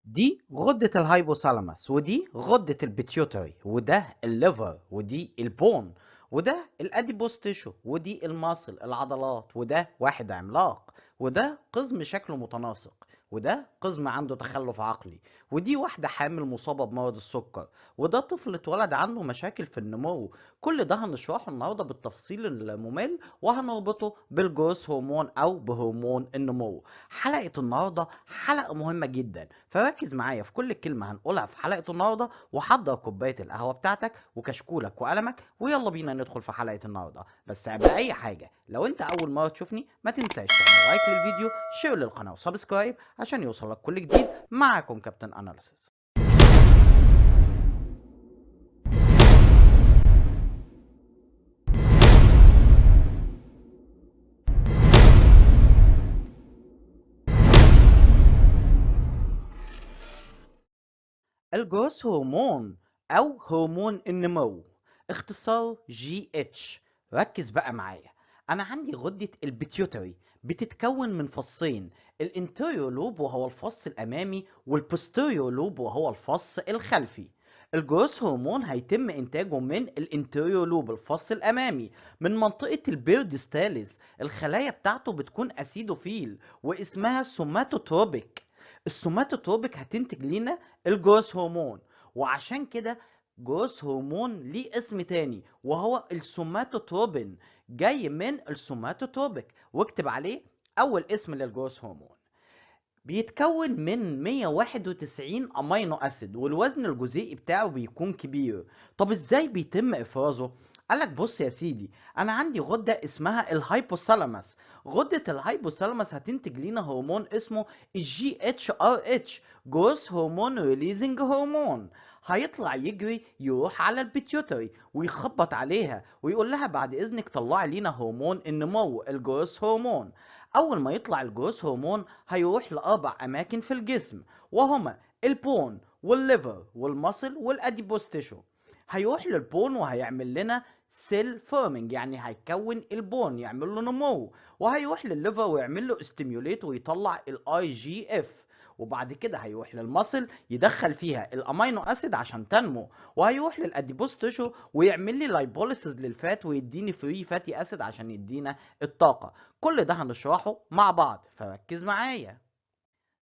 دي غدة الهايبوثالاموس، ودي غدة البيتيوتري، وده الليفر، ودي البون، وده الاديبوس تيشو، ودي الماسل العضلات، وده واحد عملاق، وده قزم شكله متناسق، وده قزم عنده تخلف عقلي، ودي واحدة حامل مصابة بمرض السكر، وده طفل اتولد عنده مشاكل في النمو. كل ده هنشرحه النهارده بالتفصيل الممل، وهنربطه بالجروث هرمون او بهرمون النمو. حلقة النهارده حلقة مهمة جدا، فركز معايا في كل كلمة هنقولها في حلقة النهاردة، وحضر كوباية القهوة بتاعتك وكشكولك وقلمك، ويلا بينا ندخل في حلقة النهاردة. بس قبل أي حاجة، لو أنت أول مرة تشوفني ما تنساش تعمل لايك للفيديو، شير للقناة وسبسكرايب عشان يوصلك كل جديد. معاكم كابتن أناليسيس. الجروث هرمون أو هرمون النمو، اختصاره GH. ركز بقى معايا، أنا عندي غدة البيتيوتري بتتكون من فصين، الانتيريور لوب وهو الفص الأمامي، والبوستيريور لوب وهو الفص الخلفي. الجروث هرمون هيتم إنتاجه من الانتيريور لوب الفص الأمامي، من منطقة البيردستاليس. الخلايا بتاعته بتكون أسيدوفيل واسمها سوماتوتروبيك. السوماتوتروبيك هتنتج لينا الجروث هرمون، وعشان كده جروث هرمون ليه اسم تاني وهو السوماتوتروبين، جاي من السوماتوتروبيك، واكتب عليه اول اسم للجروث هرمون. بيتكون من 191 امينو اسيد، والوزن الجزيئي بتاعه بيكون كبير. طب ازاي بيتم افرازه؟ قالك بص يا سيدي، انا عندي غده اسمها الهايبوثالاموس. غده الهايبوثالاموس هتنتج لينا هرمون اسمه الجي اتش ار اتش، جروث هرمون ريليزنج هرمون. هيطلع يجري يروح على البيتيوتري ويخبط عليها ويقول لها بعد اذنك طلعي لينا هرمون النمو الجروث هرمون. اول ما يطلع الجروث هرمون هيروح لاربع اماكن في الجسم، وهما البون والليفر والمصل والاديبوس تيشو. هيروح للبون وهيعمل لنا سيل فورمينج، يعني هيكون البون يعمل له نمو. وهيروح للليفر ويعمل له استيميوليت ويطلع الاي جي اف. وبعد كده هيروح للمصل يدخل فيها الامينو اسيد عشان تنمو. وهيروح للاديبوس تيشو ويعمل لي لايبوليسيس للفات ويديني فري فاتي اسيد عشان يدينا الطاقه. كل ده هنشرحه مع بعض، فركز معايا.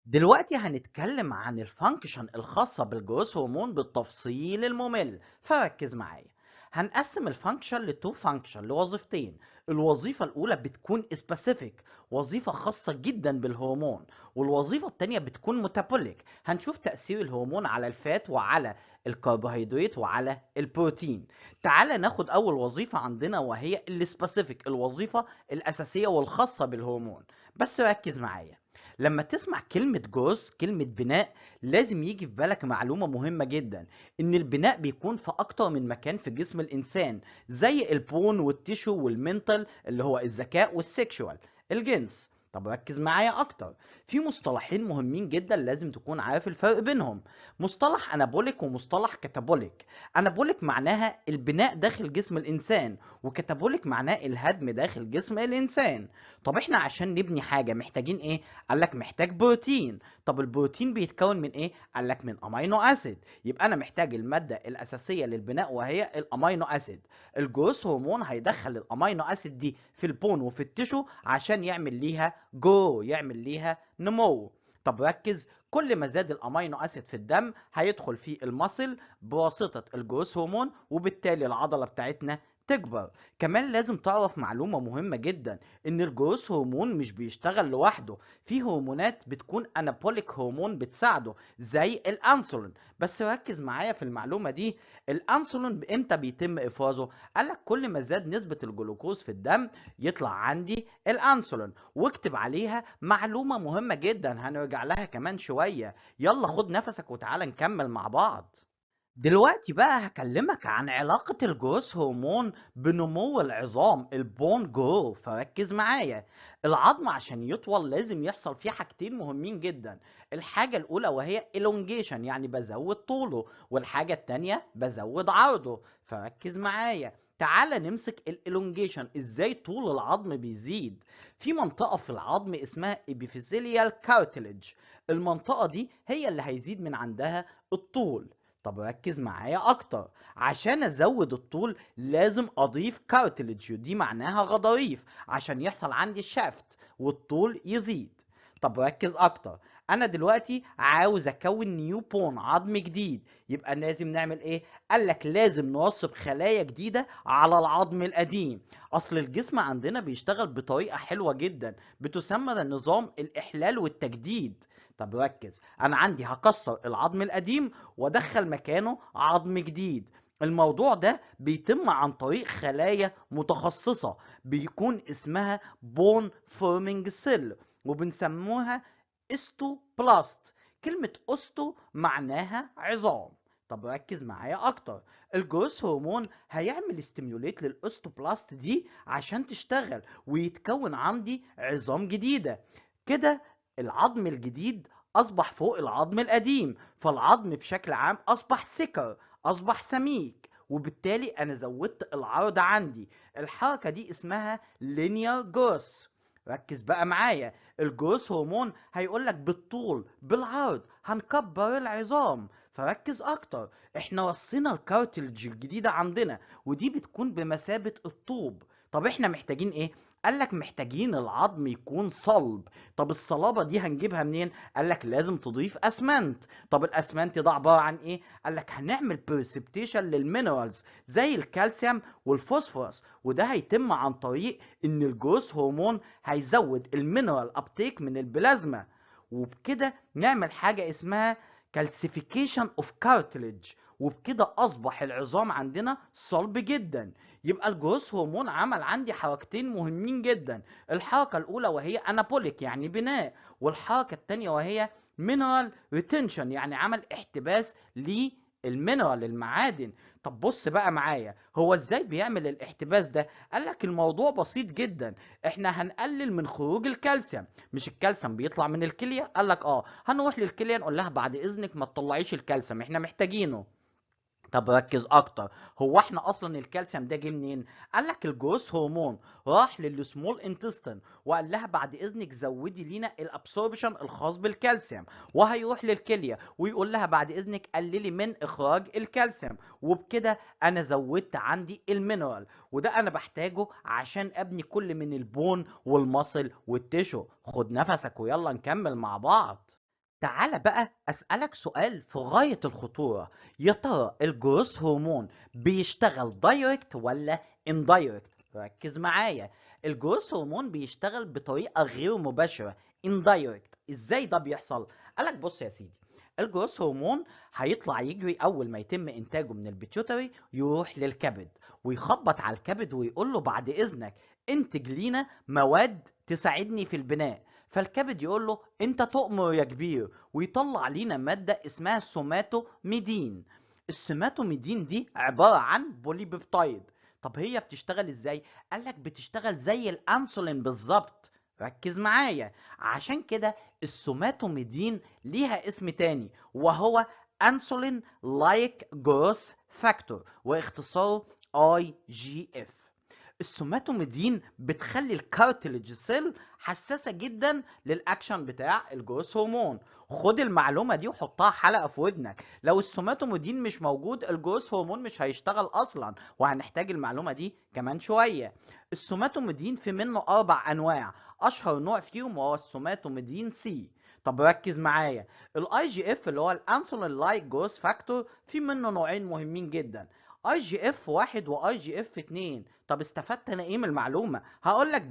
دلوقتي هنتكلم عن الفانكشن الخاصة بالجروث هرمون بالتفصيل الممل، فركز معايا. هنقسم الفانكشن لتو فانكشن، لوظيفتين. الوظيفة الأولى بتكون سبيسيفيك، وظيفة خاصة جدا بالهرمون، والوظيفة التانية بتكون ميتابوليك، هنشوف تأثير الهرمون على الفات وعلى الكربوهيدرات وعلى البروتين. تعال ناخد أول وظيفة عندنا وهي السبيسيفيك، الوظيفة الأساسية والخاصة بالهرمون. بس ركز معايا، لما تسمع كلمة جروث، كلمة بناء، لازم يجي في بالك معلومة مهمة جدا، ان البناء بيكون في اكتر من مكان في جسم الانسان، زي البون والتيشو والمنتال اللي هو الذكاء والسيكشوال الجنس. طب ركز معايا اكتر، في مصطلحين مهمين جدا لازم تكون عارف الفرق بينهم، مصطلح انابوليك ومصطلح كاتابوليك. انابوليك معناها البناء داخل جسم الانسان، وكاتابوليك معناه الهدم داخل جسم الانسان. طب احنا عشان نبني حاجة محتاجين ايه؟ قالك محتاج بروتين. طب البروتين بيتكون من ايه؟ قالك من امينو اسيد. يبقى انا محتاج المادة الاساسية للبناء وهي الامينو اسيد. الجروث هرمون هيدخل الامينو اسيد دي في البون وفي التشو عشان يعمل ليها يعمل ليها نمو. طب ركز، كل ما زاد الامينو اسيد في الدم هيدخل في المصل بواسطة الجروث هرمون، وبالتالي العضلة بتاعتنا تكبر. كمان لازم تعرف معلومة مهمة جدا، ان الجروث هرمون مش بيشتغل لوحده، في هرمونات بتكون انابوليك هرمون بتساعده زي الانسولين. بس ركز معايا في المعلومة دي، الانسولين امتى بيتم افرازه؟ قالك كل ما زاد نسبة الجلوكوز في الدم يطلع عندي الانسولين. واكتب عليها معلومة مهمة جدا هنرجع لها كمان شوية. يلا خد نفسك وتعالى نكمل مع بعض. دلوقتي بقى هكلمك عن علاقة الجروث هرمون بنمو العظام، البون جرو، فركز معايا. العظم عشان يطول لازم يحصل فيه حاجتين مهمين جدا، الحاجة الأولى وهي elongation، يعني بزود طوله، والحاجة التانية بزود عرضه، فركز معايا. تعالى نمسك الالونجيشن، ازاي طول العظم بيزيد. في منطقة في العظم اسمها epiphyseal cartilage، المنطقة دي هي اللي هيزيد من عندها الطول. طب ركز معايا اكتر، عشان ازود الطول لازم اضيف كارتلج، ودي معناها غضاريف، عشان يحصل عندي شافت والطول يزيد. طب ركز اكتر، انا دلوقتي عاوز اكون نيو بون، عظم جديد، يبقى لازم نعمل ايه؟ قالك لازم نوصب خلايا جديدة على العظم القديم. اصل الجسم عندنا بيشتغل بطريقة حلوة جدا بتسمى نظام الاحلال والتجديد. طب ركز، انا عندي هكسر العظم القديم وادخل مكانه عظم جديد. الموضوع ده بيتم عن طريق خلايا متخصصة بيكون اسمها بون فورمينج سيل، وبنسموها استوبلاست. كلمة استو معناها عظام. طب ركز معايا اكتر، الجروث هرمون هيعمل استيميوليت للاستوبلاست دي عشان تشتغل ويتكون عندي عظام جديدة. كده العظم الجديد اصبح فوق العظم القديم، فالعظم بشكل عام اصبح سكر، اصبح سميك، وبالتالي انا زودت العرض عندي. الحركة دي اسمها linear growth. ركز بقى معايا، الجروث هرمون هيقولك بالطول بالعرض هنكبر العظام. فركز اكتر، احنا وصينا الكارتلج الجديدة عندنا، ودي بتكون بمثابة الطوب. طب احنا محتاجين ايه؟ قالك محتاجين العظم يكون صلب. طب الصلابة دي هنجيبها منين؟ قالك لازم تضيف اسمنت. طب الاسمنت ده عبارة عن ايه؟ قالك هنعمل برسبتيشن للمينرالز زي الكالسيوم والفوسفورس، وده هيتم عن طريق ان الجروث هرمون هيزود المينرال ابتيك من البلازما، وبكده نعمل حاجة اسمها calcification of cartilage، وبكده اصبح العظام عندنا صلب جدا. يبقى الجروث هرمون عمل عندي حركتين مهمين جدا، الحركة الاولى وهي انابوليك يعني بناء، والحركة التانية وهي mineral retention يعني عمل احتباس للمينرال المعادن. طب بص بقى معايا، هو ازاي بيعمل الاحتباس ده؟ قالك الموضوع بسيط جدا، احنا هنقلل من خروج الكالسيوم. مش الكالسيوم بيطلع من الكلية؟ قالك اه، هنروح للكلية نقول لها بعد اذنك ما تطلعيش الكالسيوم، احنا محتاجينه. طب ركز اكتر، هو احنا اصلا الكالسيوم ده جه منين؟ قال لك الجروث هرمون راح للسمول انتستين وقال لها بعد اذنك زودي لينا الابسوربشن الخاص بالكالسيوم، وهيروح للكليه ويقول لها بعد اذنك قللي من اخراج الكالسيوم، وبكده انا زودت عندي المينرال، وده انا بحتاجه عشان ابني كل من البون والمصل والتشو. خد نفسك ويلا نكمل مع بعض. تعالى بقى أسألك سؤال في غاية الخطورة، يا ترى الجروث هرمون بيشتغل دايركت ولا اندايركت؟ ركز معايا، الجروث هرمون بيشتغل بطريقة غير مباشرة اندايركت. ازاي ده بيحصل؟ قالك بص يا سيدي، الجروث هرمون هيطلع يجري اول ما يتم انتاجه من البيتيوتري يروح للكبد، ويخبط على الكبد ويقول له بعد اذنك انتج لينا مواد تساعدني في البناء. فالكبد يقول له انت تؤمر يا كبير، ويطلع لينا مادة اسمها سوماتوميدين. السوماتوميدين دي عبارة عن بوليبيبتايد. طب هي بتشتغل ازاي؟ قالك بتشتغل زي الانسولين بالظبط. ركز معايا، عشان كده السوماتوميدين ليها اسم تاني وهو انسولين لايك جروث فاكتور، واختصاره IGF. السوماتوميدين بتخلي الكارتلج سيل حساسه جدا للاكشن بتاع الجروث هرمون. خد المعلومه دي وحطها حلقه في ودنك، لو السوماتوميدين مش موجود الجروث هرمون مش هيشتغل اصلا، وهنحتاج المعلومه دي كمان شويه. السوماتوميدين في منه 4 انواع، اشهر نوع فيهم هو السوماتوميدين سي. طب ركز معايا، الاي جي اف اللي هو الانسولين لايك جروث فاكتور في منه نوعين مهمين جدا، اي جي اف 1 واي جي اف 2. طب استفدت انا ايه من المعلومه؟ هقول لك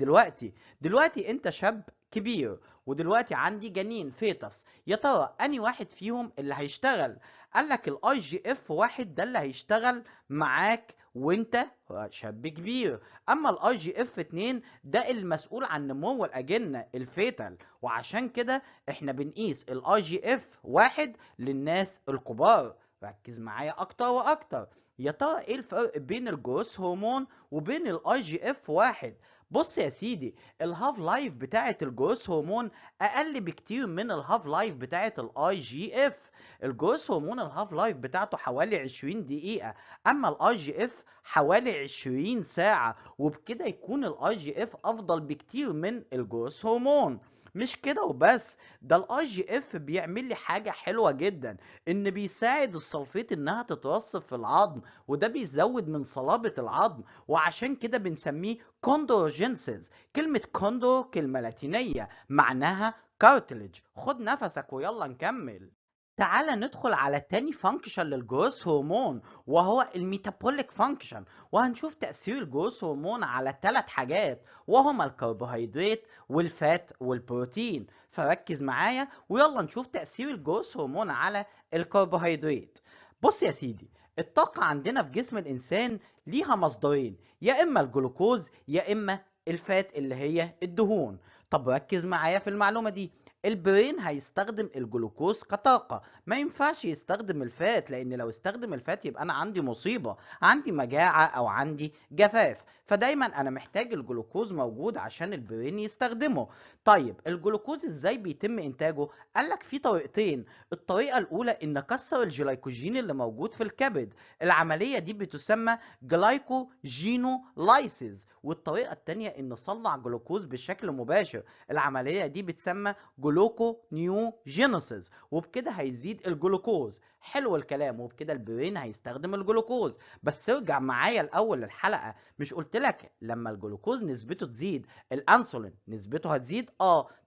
دلوقتي انت شاب كبير، ودلوقتي عندي جنين فيتس، يا ترى اني واحد فيهم اللي هيشتغل؟ قال لك الاي جي اف 1 ده اللي هيشتغل معاك وانت شاب كبير، اما الاي جي اف 2 ده المسؤول عن نمو الاجنه الفيتال، وعشان كده احنا بنقيس الاي جي اف 1 للناس الكبار. ركز معايا اكتر واكتر، يا ترى ايه الفرق بين الجروث هرمون وبين الاي جي اف 1؟ بص يا سيدي، الهاف لايف بتاعه الجروث هرمون اقل بكتير من الهاف لايف بتاعه الاي جي اف. الجروث هرمون الهاف لايف بتاعته حوالي 20 دقيقة، اما الاي جي اف حوالي 20 ساعة، وبكده يكون الاي جي اف افضل بكتير من الجروث هرمون. مش كده وبس، ده الاي جي اف بيعمل لي حاجة حلوة جدا، ان بيساعد السلفيت انها تترسب في العظم، وده بيزود من صلابة العظم، وعشان كده بنسميه كوندروجينسيس. كلمة كوندو كلمة لاتينية معناها كارتلج. خد نفسك ويلا نكمل. تعال ندخل على تاني فانكشن للجروث هرمون، وهو الميتابوليك فانكشن، وهنشوف تأثير الجروث هرمون على 3 حاجات، وهما الكربوهيدرات والفات والبروتين. فركز معايا ويلا نشوف تأثير الجروث هرمون على الكربوهيدرات. بص يا سيدي، الطاقة عندنا في جسم الإنسان ليها مصدرين، يا إما الجلوكوز يا إما الفات اللي هي الدهون. طب ركز معايا في المعلومة دي، البرين هيستخدم الجلوكوز كطاقة، ما ينفعش يستخدم الفات، لأن لو استخدم الفات يبقى أنا عندي مصيبة، عندي مجاعة أو عندي جفاف. فدايما أنا محتاج الجلوكوز موجود عشان البرين يستخدمه. طيب الجلوكوز إزاي بيتم إنتاجه؟ قالك في طريقتين. الطريقة الأولى إن أكسر الجلايكوجين اللي موجود في الكبد، العملية دي بتسمى جلايكوجينولايسيس. والطريقة التانية إن أصنع جلوكوز بشكل مباشر، العملية دي بتسمى جلوكونيوجينيسيس، وبكده هيزيد الجلوكوز. حلو الكلام، وبكده البرين هيستخدم الجلوكوز. بس ارجع معايا الأول للحلقة، مش قلت لك لما الجلوكوز نسبته تزيد الأنسولين نسبته هتزيد؟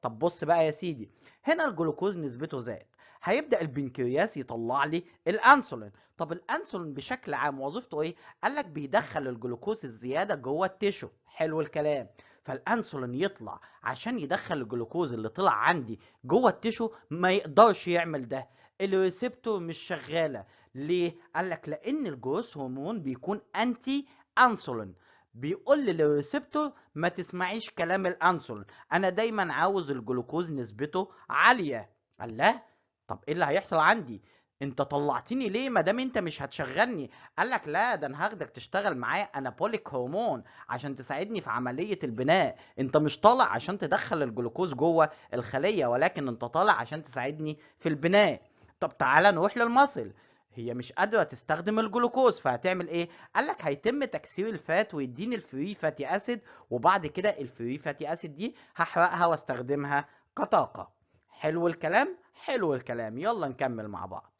طب بص بقى يا سيدي، هنا الجلوكوز نسبته زاد، هيبدأ البنكرياس يطلع لي الأنسولين. طب الأنسولين بشكل عام وظيفته إيه؟ قالك بيدخل الجلوكوز الزيادة جوه التيشو. حلو الكلام، فالأنسولين يطلع عشان يدخل الجلوكوز اللي طلع عندي جوه التيشو، ما يقدرش يعمل ده، الريسبتور مش شغالة. ليه؟ قالك لأن الجروث هرمون بيكون أنتي أنسولين، بيقول للريسبتور ما تسمعيش كلام الأنسولين، أنا دايما عاوز الجلوكوز نسبته عالية. قال لا، طب ايه اللي هيحصل عندي؟ انت طلعتني ليه ما دام انت مش هتشغلني؟ قال لك لا، ده انا هاخدك تشتغل معايا انابوليك هرمون عشان تساعدني في عمليه البناء. انت مش طالع عشان تدخل الجلوكوز جوه الخليه، ولكن انت طالع عشان تساعدني في البناء. طب تعالى نروح للمصل، هي مش قادره تستخدم الجلوكوز، فهتعمل ايه؟ قال لك هيتم تكسير الفات ويديني الفري فاتي اسيد، وبعد كده الفري فاتي اسيد دي هحرقها واستخدمها كطاقه. حلو الكلام، حلو الكلام، يلا نكمل مع بعض.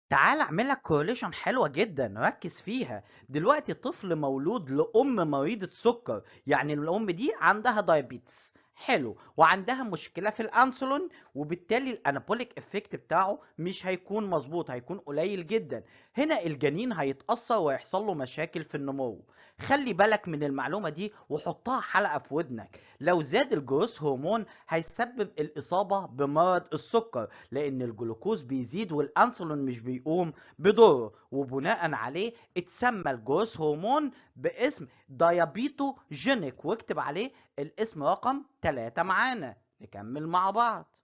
تعال اعمل لك كورليشن حلوه جدا، ركز فيها. دلوقتي طفل مولود لام مريضه سكر، يعني الام دي عندها دايابيتس، حلو، وعندها مشكله في الانسولين، وبالتالي الانابوليك افكت بتاعه مش هيكون مظبوط، هيكون قليل جدا. هنا الجنين هيتاثر ويحصل له مشاكل في النمو. خلي بالك من المعلومه دي وحطها حلقه في ودنك، لو زاد الجروث هرمون هيسبب الاصابه بمرض السكر، لان الجلوكوز بيزيد والانسولين مش بيقوم بدوره، وبناء عليه اتسمى الجروث هرمون باسم دايابيتوجينيك، واكتب عليه الاسم رقم 3 معانا. نكمل مع بعض.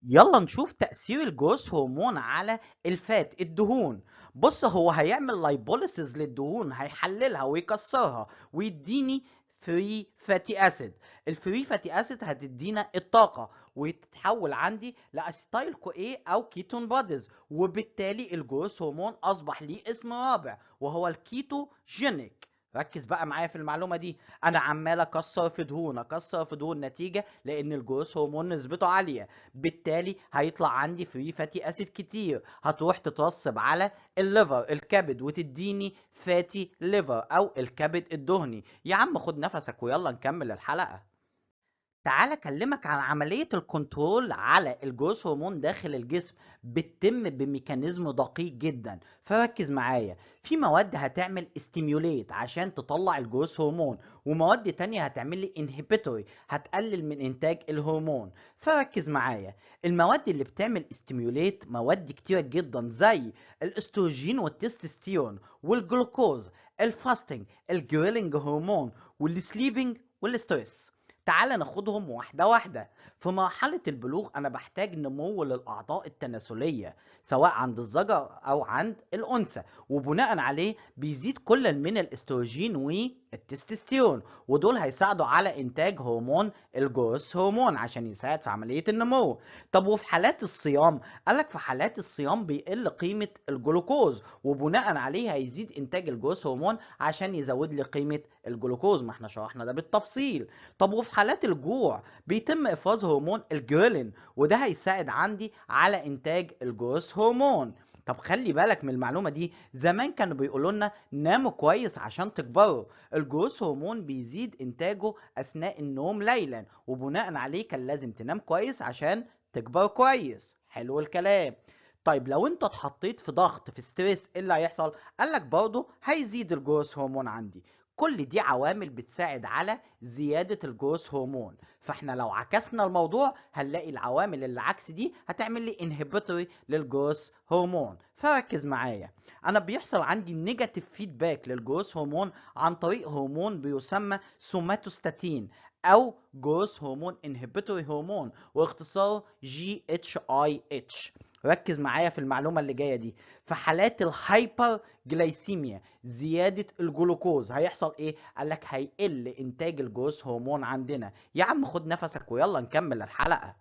يلا نشوف تأثير الجروث هرمون على الفات الدهون. بص، هو هيعمل لايبوليسيز للدهون، هيحللها ويكسرها ويديني فري فاتي اسيد. الفري فاتي اسيد هتدينا الطاقة ويتحول عندي لاسيتايل كو ايه او كيتون بوديز، وبالتالي الجروث هرمون اصبح ليه اسم رابع وهو الكيتوجينيك. ركز بقى معايا في المعلومة دي، انا عمال اكسر في دهون اكسر في دهون، نتيجة لان الجروث هرمون نسبته عالية، بالتالي هيطلع عندي فري فاتي اسيد كتير، هتروح تترسب على الليفر الكبد وتديني فاتي ليفر او الكبد الدهني. يا عم خد نفسك ويلا نكمل الحلقة. تعال اكلمك عن عملية الكنترول على الجروث هرمون داخل الجسم، بتتم بميكانيزم دقيق جدا، فركز معايا. في مواد هتعمل استيميوليت عشان تطلع الجروث هرمون، ومواد تانية هتعمل لي انهبيتوري هتقلل من انتاج الهرمون. فركز معايا، المواد اللي بتعمل استيميوليت مواد كتيرة جدا زي الاستروجين والتستوستيرون والجلوكوز، الفاستنج، الجريلينج هرمون، والسليبنج والستريس. تعال ناخدهم واحدة واحدة. في مرحلة البلوغ أنا بحتاج نمو للأعضاء التناسلية سواء عند الذكر أو عند الأنثى، وبناء عليه بيزيد كل من الاستروجين التستوستيرون، ودول هيساعدوا على انتاج هرمون الجروث هرمون عشان يساعد في عملية النمو. طب وفي حالات الصيام، قالك في حالات الصيام بيقل قيمة الجلوكوز، وبناء عليه هيزيد انتاج الجروث هرمون عشان يزود لي قيمة الجلوكوز، ما احنا شرحنا ده بالتفصيل. طب وفي حالات الجوع بيتم افراز هرمون الجريلين، وده هيساعد عندي على انتاج الجروث هرمون. طب خلي بالك من المعلومة دي، زمان كانوا بيقولوا لنا ناموا كويس عشان تكبروا. الجروث هرمون بيزيد انتاجه اثناء النوم ليلا، وبناء عليه كان لازم تنام كويس عشان تكبر كويس. حلو الكلام. طيب لو انت اتحطيت في ضغط، في ستريس، ايه اللي هيحصل؟ قالك برضه هيزيد الجروث هرمون عندي. كل دي عوامل بتساعد على زيادة الجروث هرمون. فاحنا لو عكسنا الموضوع هنلاقي العوامل اللي عكس دي هتعمل لي انهبيتوري للجروث هرمون. فركز معايا، انا بيحصل عندي نيجاتيف فيدباك للجروث هرمون عن طريق هرمون بيسمى سوماتوستاتين او جروث هرمون انهبيتوري هرمون، واختصاره GHIH. ركز معايا في المعلومة اللي جاية دي. في حالات الهايبر جلايسيميا، زيادة الجلوكوز، هيحصل ايه؟ قالك هيقل انتاج الجروث هرمون عندنا. يا عم خد نفسك ويلا نكمل الحلقة.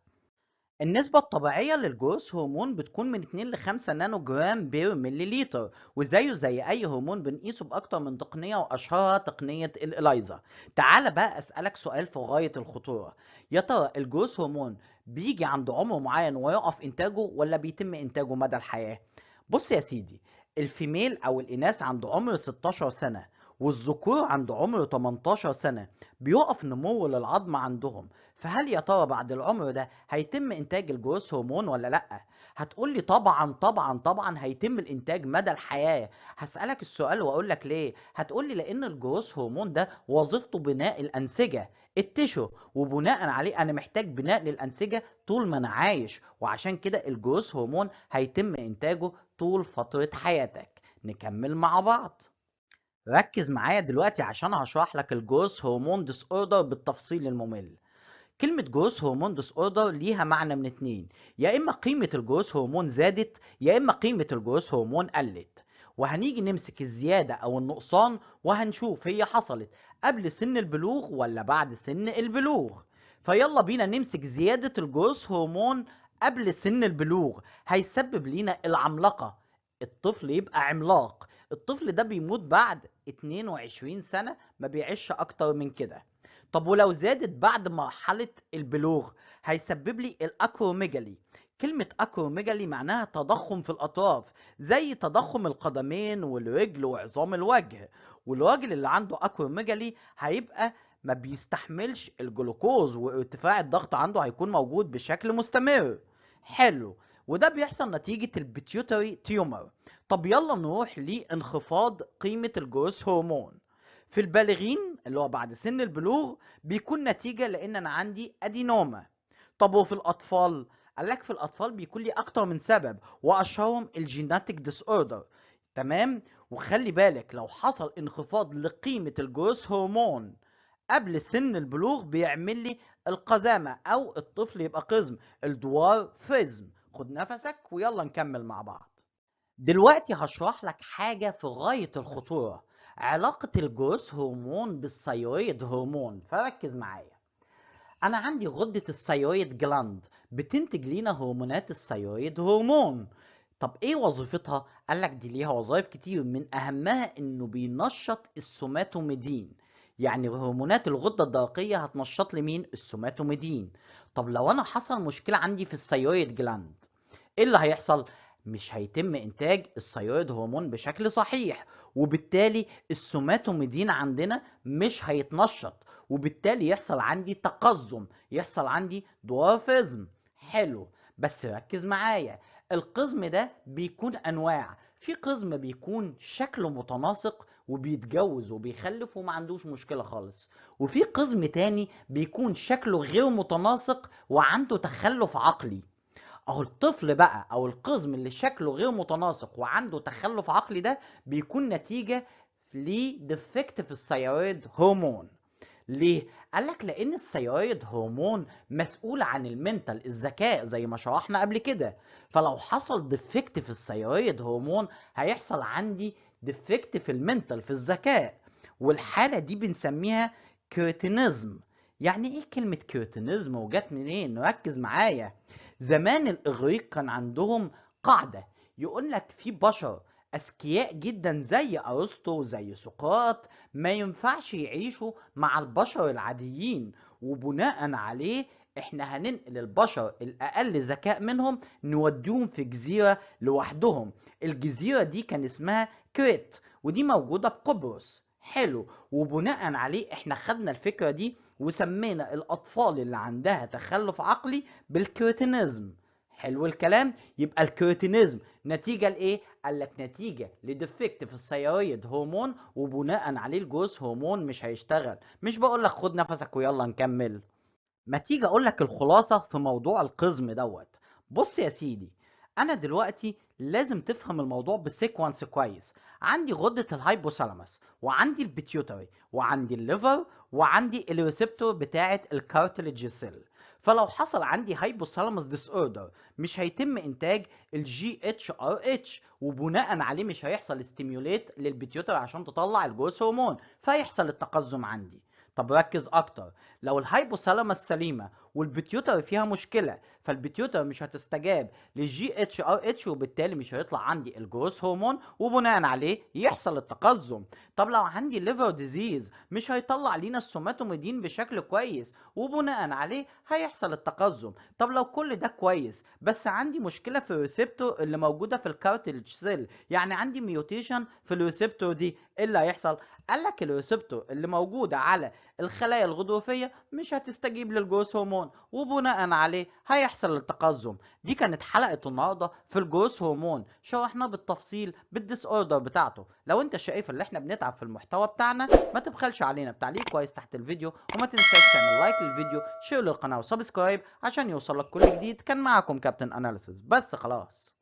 النسبة الطبيعية للجروث هرمون بتكون من 2 ل 5 نانو جرام بير مليليتر، وزيه زي أي هرمون بنقيسه بأكتر من تقنية، وأشهرها تقنية الإلايزا. تعال بقى أسألك سؤال في غاية الخطورة، يا ترى الجروث هرمون بيجي عند عمر معين ويقف إنتاجه، ولا بيتم إنتاجه مدى الحياة؟ بص يا سيدي، الفيميل أو الإناث عند عمر 16 سنة، والذكور عند عمر 18 سنة بيقف نمو للعظم عندهم. فهل يا ترى بعد العمر ده هيتم انتاج الجروث هرمون ولا لا؟ هتقول لي طبعا طبعا طبعا هيتم الانتاج مدى الحياة. هسألك السؤال واقول لك ليه. هتقول لي لان الجروث هرمون ده وظيفته بناء الانسجة، التشو، وبناء عليه انا محتاج بناء للانسجة طول ما انا عايش، وعشان كده الجروث هرمون هيتم انتاجه طول فترة حياتك. نكمل مع بعض. ركز معايا دلوقتي عشان هشرح لك الجروث هرمون ديس اوردر بالتفصيل الممل. كلمة جروث هرمون ديس اوردر ليها معنى من اتنين، يا اما قيمة الجروث هرمون زادت، يا اما قيمة الجروث هرمون قلت. وهنيجي نمسك الزيادة او النقصان وهنشوف هي حصلت قبل سن البلوغ ولا بعد سن البلوغ. فيلا بينا نمسك زيادة الجروث هرمون قبل سن البلوغ. هيسبب لينا العملاقة، الطفل يبقى عملاق. الطفل ده بيموت بعد 22 سنة، ما بيعيش اكتر من كده. طب ولو زادت بعد مرحلة البلوغ هيسبب لي الأكروميجالي. كلمة أكروميجالي معناها تضخم في الأطراف، زي تضخم القدمين والرجل وعظام الوجه. والراجل اللي عنده أكروميجالي هيبقى ما بيستحملش الجلوكوز، وارتفاع الضغط عنده هيكون موجود بشكل مستمر. حلو. وده بيحصل نتيجة البيتيوتري تيومر. طب يلا نروح لانخفاض قيمة الجروث هرمون. في البالغين اللي هو بعد سن البلوغ بيكون نتيجة لان انا عندي ادينوما. طب وفي الاطفال؟ قالك في الاطفال بيكون لي اكتر من سبب، واشهرهم الجيناتيك ديس اوردر. تمام. وخلي بالك لو حصل انخفاض لقيمة الجروث هرمون قبل سن البلوغ بيعمل لي القزامة، او الطفل يبقى قزم، الدوارفيزم. خد نفسك ويلا نكمل مع بعض. دلوقتي هشرح لك حاجة في غاية الخطورة، علاقة الجروث هرمون بالثيرويد هرمون. فركز معايا. أنا عندي غدة الثيرويد جلاند بتنتج لينا هرمونات الثيرويد هرمون. طب إيه وظيفتها؟ قالك دي ليها وظائف كتير، من أهمها إنه بينشط السوماتوميدين. يعني هرمونات الغدة الدرقية هتنشط لي مين؟ السوماتوميدين. طب لو أنا حصل مشكلة عندي في الثيرويد جلاند، ايه اللي هيحصل؟ مش هيتم انتاج الثيرويد هرمون بشكل صحيح، وبالتالي السوماتوميدين عندنا مش هيتنشط، وبالتالي يحصل عندي تقزم، يحصل عندي دوارفيزم. حلو. بس ركز معايا، القزم ده بيكون انواع. في قزم بيكون شكله متناسق وبيتجوز وبيخلف وما عندوش مشكلة خالص، وفي قزم تاني بيكون شكله غير متناسق وعنده تخلف عقلي. اهو الطفل بقى او القزم اللي شكله غير متناسق وعنده تخلف عقلي ده بيكون نتيجة لديفكت في الثيرويد هرمون. ليه؟ قالك لان الثيرويد هرمون مسؤول عن المنتال، الذكاء، زي ما شرحنا قبل كده. فلو حصل ديفكت في الثيرويد هرمون هيحصل عندي ديفكت في المنتال، في الذكاء. والحالة دي بنسميها كريتينيزم. يعني ايه كلمة كريتينيزم وجات منين؟ ركز معايا. زمان الإغريق كان عندهم قاعدة، يقولك في بشر أذكياء جدا زي أرسطو زي سقراط ما ينفعش يعيشوا مع البشر العاديين، وبناء عليه احنا هننقل البشر الأقل ذكاء منهم نوديهم في جزيرة لوحدهم. الجزيرة دي كان اسمها كريت، ودي موجودة في قبرص. حلو. وبناء عليه احنا خدنا الفكرة دي وسمينا الأطفال اللي عندها تخلف عقلي بالكريتينيزم. حلو الكلام. يبقى الكريتينيزم نتيجة لإيه؟ قال لك نتيجة لديفكت في الثيرويد هرمون، وبناء عليه الجروث هرمون مش هيشتغل. مش بقول لك خد نفسك ويلا نكمل. ما تيجي اقول لك الخلاصة في موضوع القزم دوت. بص يا سيدي، انا دلوقتي لازم تفهم الموضوع بسيكونس كويس. عندي غدة الهايبوثالاموس، وعندي البيتيوتري، وعندي الليفر، وعندي الريسبتور بتاعة الكارتليج سيل. فلو حصل عندي هايبوثالاموس ديس اوردر مش هيتم انتاج الجي اتش ار اتش، وبناء عليه مش هيحصل ستيميوليت للبيتيوتري عشان تطلع الجروث هرمون، فيحصل التقزم عندي. طب ركز اكتر. لو الهايبوثالاموس سليمه والبيتيوتري فيها مشكله، فالبيتيوتري مش هتستجاب للجي اتش ار اتش، وبالتالي مش هيطلع عندي الجروث هرمون، وبناء عليه يحصل التقزم. طب لو عندي ليفر ديزيز مش هيطلع لينا السوماتوميدين بشكل كويس، وبناء عليه هيحصل التقزم. طب لو كل ده كويس بس عندي مشكله في الريسبتور اللي موجوده في الكارتلج سيل، يعني عندي ميوتيشن في الريسبتور دي، ايه اللي هيحصل؟ قال لك الريسبتور اللي موجوده على الخلايا الغضروفيه مش هتستجيب للجروث هرمون، وبناء عليه هيحصل التقزم. دي كانت حلقه النهارده في الجروث هرمون، شرحناه بالتفصيل بالديس اوردر بتاعته. لو انت شايف ان احنا بنتعب في المحتوى بتاعنا ما تبخلش علينا بتعليق كويس تحت الفيديو، وما تنساش تعمل لايك للفيديو، شير للقناه وسبسكرايب عشان يوصلك كل جديد. كان معكم كابتن اناليسيس، بس خلاص.